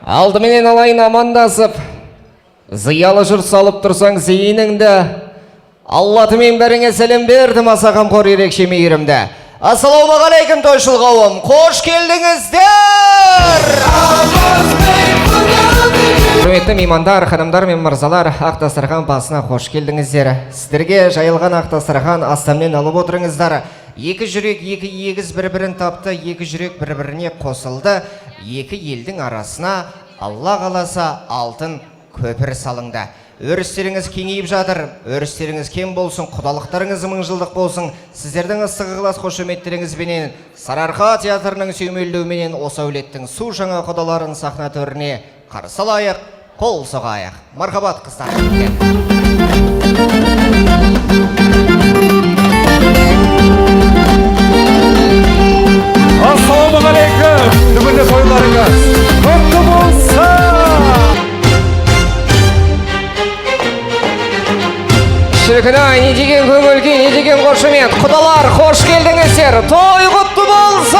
Алдыменен алайын амандасып, зиялы жұрт салып тұрсаң зейініңді, Аллатымен бәріңе сәлем бердім аса қамқор ерекше мейірімді. Ассалаумағалейкум тойшыл қауым, қош келдіңіздер! Құрметті меймандар, ханымдар мен мырзалар, ақ дастархан басына қош келдіңіздер. Сіздерге жайылған ақ дастархан астамнен алып отырыңыздар. Екі жүрек, екі егіз бір-бірін тапты, екі жүрек бір-біріне қосылды. Екі елдің арасына Алла қаласа алтын көпір салынды. Өрістеріңіз кеңейіп жатыр, өрістеріңіз кем болсын, құдалықтарыңыз мыңжылдық болсын. Сіздердің ыстық ықылас қошеметтеріңізбенен, Сарыарқа театрының сүйемелдеуіменен осы әулеттің су жаңа құдаларын сахна төріне қарсы алайық, қол соғайық. Мархабат қыздар. Ассалаумағалейкум, бүгінгі тойларыңыз құтты болсын! Шіркін-ай, не деген көңілге, не деген қошемет. Құдалар, қош келдіңіздер, той құтты болсын!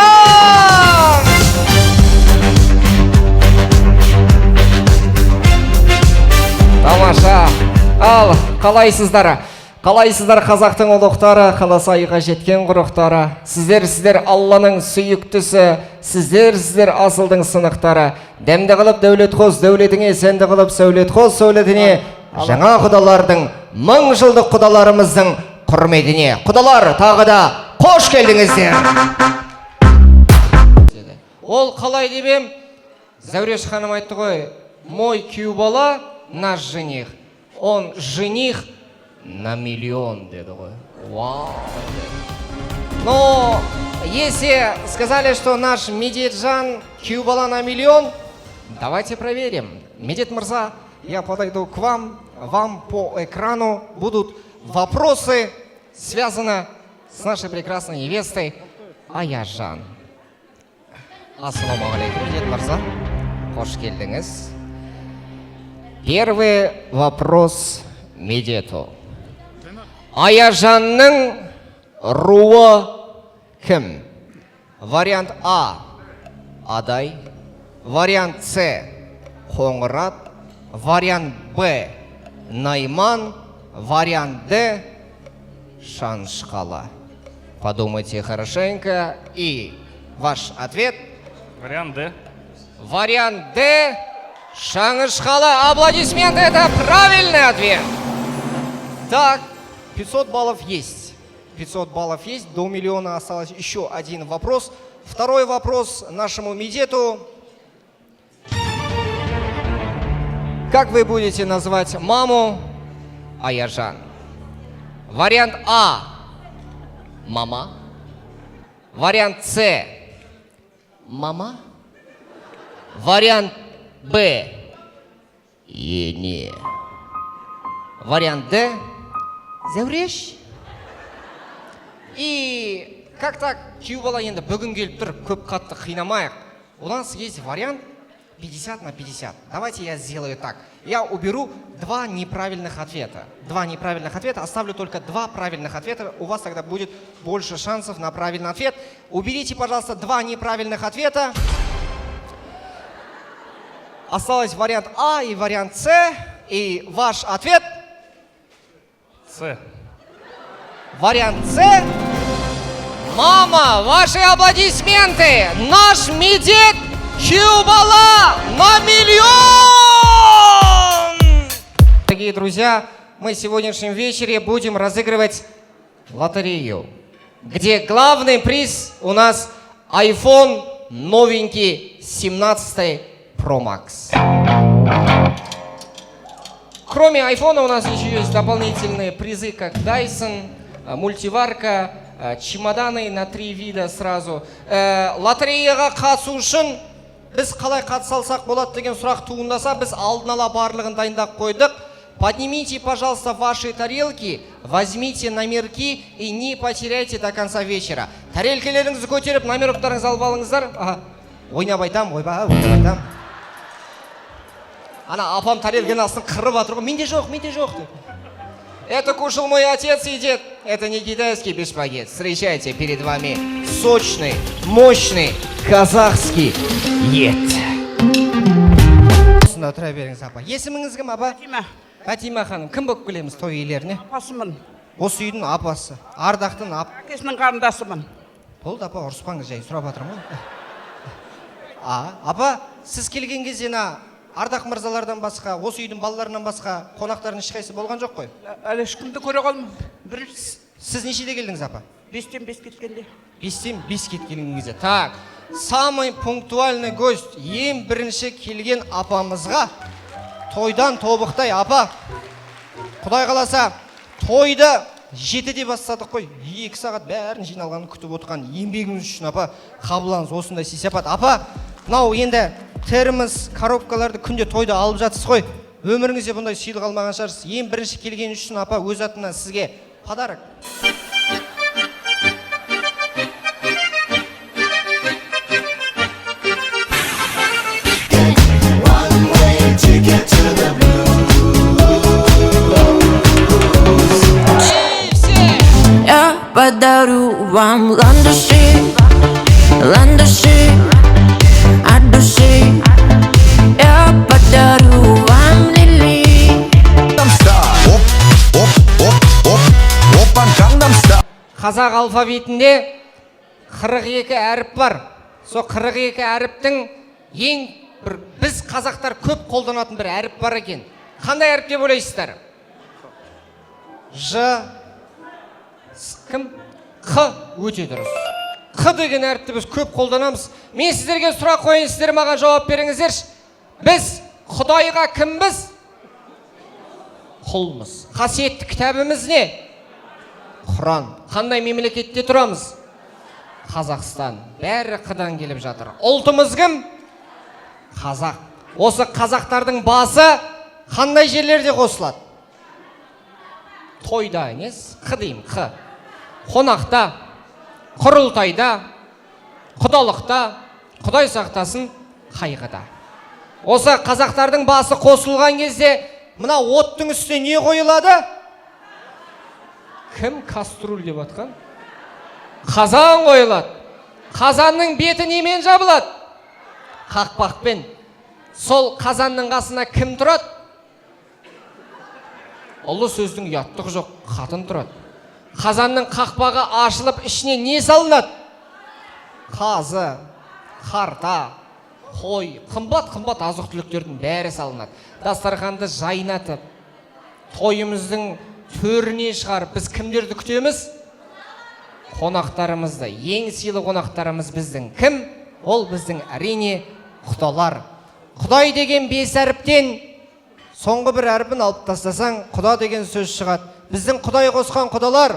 Тамаша. Ал, қалайсыздар? Қалайсыздар қазақтың ұлықтары, қаласайға жеткен құрықтары. Сіздер Алланың сүйіктісі, сіздер асылдың сынықтары. Дәмді қылып дәулет қос дәулетіңе, сәнді қылып сәулет қос сәулетіне, жаңа құдалардың, мың жылдық құдаларымыздың құрметіне. Құдалар, тағы да қош келдіңіздер. Ол қалай дебем? Зәуреш ханым айтты ғой, мой күйеу бала, наш жених. Он жених на миллион, деді ғой. Вау! Но если сказали, что наш Медетжан күйеу бала на миллион, давайте проверим. Медет Мырза, я подойду к вам по экрану будут вопросы, связаны с нашей прекрасной невестой Аяжан. Ассалаумағалейкум, Медет Мырза, қош келдіңіз. Первый вопрос Медету. Аяжанның руы кім? Вариант А – Адай, вариант С – Қоңырат, вариант Б – Найман, вариант Д – Шаншқала. Подумайте хорошенько. И ваш ответ? Вариант Д. Вариант Д – Шаншқала. Аплодисменты, это правильный ответ. Так, 500 баллов есть. 500 баллов есть, до миллиона осталось еще один вопрос. Второй вопрос нашему Медету. Как вы будете назвать маму Аяжан? Вариант А – мама. Вариант С – мама. Вариант Б – ене. Вариант Д – Зәуреш. И как так, күйеу бала енді бүгін келіп тұр, көп қатты қинамайық. У нас есть вариант 50 на 50. Давайте я сделаю так. Я уберу два неправильных ответа. Два неправильных ответа. Оставлю только два правильных ответа. У вас тогда будет больше шансов на правильный ответ. Уберите, пожалуйста, два неправильных ответа. Осталось вариант А и вариант С. И ваш ответ? С. Вариант С. Мама, ваши аплодисменты. Наш Медет күйеу бала на миллион! Дорогие друзья, мы в сегодняшнем вечере будем разыгрывать лотерею, где главный приз у нас iPhone новенький 17 Pro Max. Кроме iPhone у нас еще есть дополнительные призы, как Dyson, мультиварка, чемоданы на 3 вида сразу. Лотереяға қатысу үшін біз қалай қатыса алсақ болады деген сұрақ туындаса, біз алдын ала барлығын дайындап қойдық. Поднимите, пожалуйста, ваши тарелки, возьмите номерки и не потеряйте до конца вечера. Тарелкелеріңізді көтеріп, номероктарыңызды алып алыңыздар. Ойнап айтам, ойнап айтам. Ана апам тарелкені астын қырып атыр ғой, менде жоқ. Это кушал мой отец и дед. Это не китайский бешпагет. Встречайте, перед вами сочный, мощный казахский ед. орнына тұра беріңіз апа. Есіміңіз кім апа? Фатима. Фатима ханым, кім болып келеміз той иелеріне? Апасымын. Осы үйдің апасы, ардақтың Әкесінің қарындасымын. Болды апа, ұрыспаңыз, жай сұрап жатырмын ғой. Апа, сіз келген кезде ардақ мырзалардан басқа, осы үйдің балаларынан басқа қонақтардың ешқайсысы болған жоқ қой? Әлі ешкімді көре қалмадым. Сіз нешеде келдіңіз апа? 5-тен 5 кеткенде. 5-тен 5 кеткен кезде. Так, самый пунктуальный гость, ең бірінші келген апамызға тойдан тобықтай апа. Құдай қаласа, тойды 7-де бастадық қой. 2 сағат бәрін жиналғанын күтіп отырған еңбегіңіз үшін апа, қабылаңыз осындай сый-сияпат. Апа, мынау енді термос, коробкаларды күнде тойда алып жатсыз ғой. Өміріңізде бұндай сыйлық алмаған шығарсыз. Ең бірінші келген үшін апа, өз атынан сізге подарок. Я подарю вам ландыши от души. Я подарю вам лили. Қазақ алфавитінде 42 әріп бар. Со 42 әріптің ең бір біз қазақтар көп қолданатын бір әріп бар екен. Қандай әріп деп ойлайсыздар? Ж, кім? Қ өте дұрыс. Қ деген әріпті біз көп қолданамыз. Мен сіздерге сұрақ қойын, сіздер маған жауап беріңіздерші. Біз Құдайға кімбіз? Құлмыз. Қасиетті кітабымыз не? Құран. Қандай мемлекетте тұрамыз? Қазақстан. Бәрі қыдан келіп жатыр. Ұлтымыз кім? Қазақ. Осы қазақтардың басы қандай жерлерде қосылады? Тойда емес, қ деймін, қ. Қонақта, құрылтайда, құдалықта, Құдай сақтасын, қайғыда. Осы қазақтардың басы қосылған кезде мына оттың үстіне не қойылады? Кім каструль деп атқан? Қазан қойылады. Қазанның беті немен жабылады? Қақпақпен. Сол қазанның қасына кім тұрады? Ұлы сөздің ұяттығы жоқ, қатын тұрады. Қазанның қақпағы ашылып, ішіне не салынады? Қазы, қарта, қой, қымбат азық-түліктердің бәрі салынады. Дастарханды жайнатып, тойымыздың төріне шығарып, біз кімдерді күтеміз? Қонақтарымызды. Ең сыйлы қонақтарымыз біздің кім? Ол біздің әрине құдалар. Құдай деген 5 әріптен соңғы бір әрпін алып тастасаң, құда деген сөз шығады. Біздің Құдай қосқан құдалар,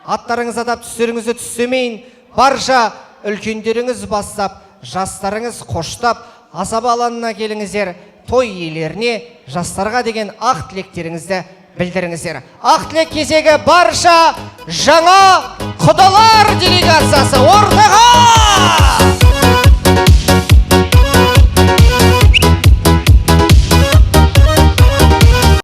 аттарыңыз атап түстеріңізді түстемейін, барша үлкендеріңіз бастап, жастарыңыз қоштап, асаба алаңына келіңіздер, той иелеріне, жастарға деген ақ тілектеріңізді білдіріңіздер. Ақ тілек кезегі барша жаңа құдалар делегациясы.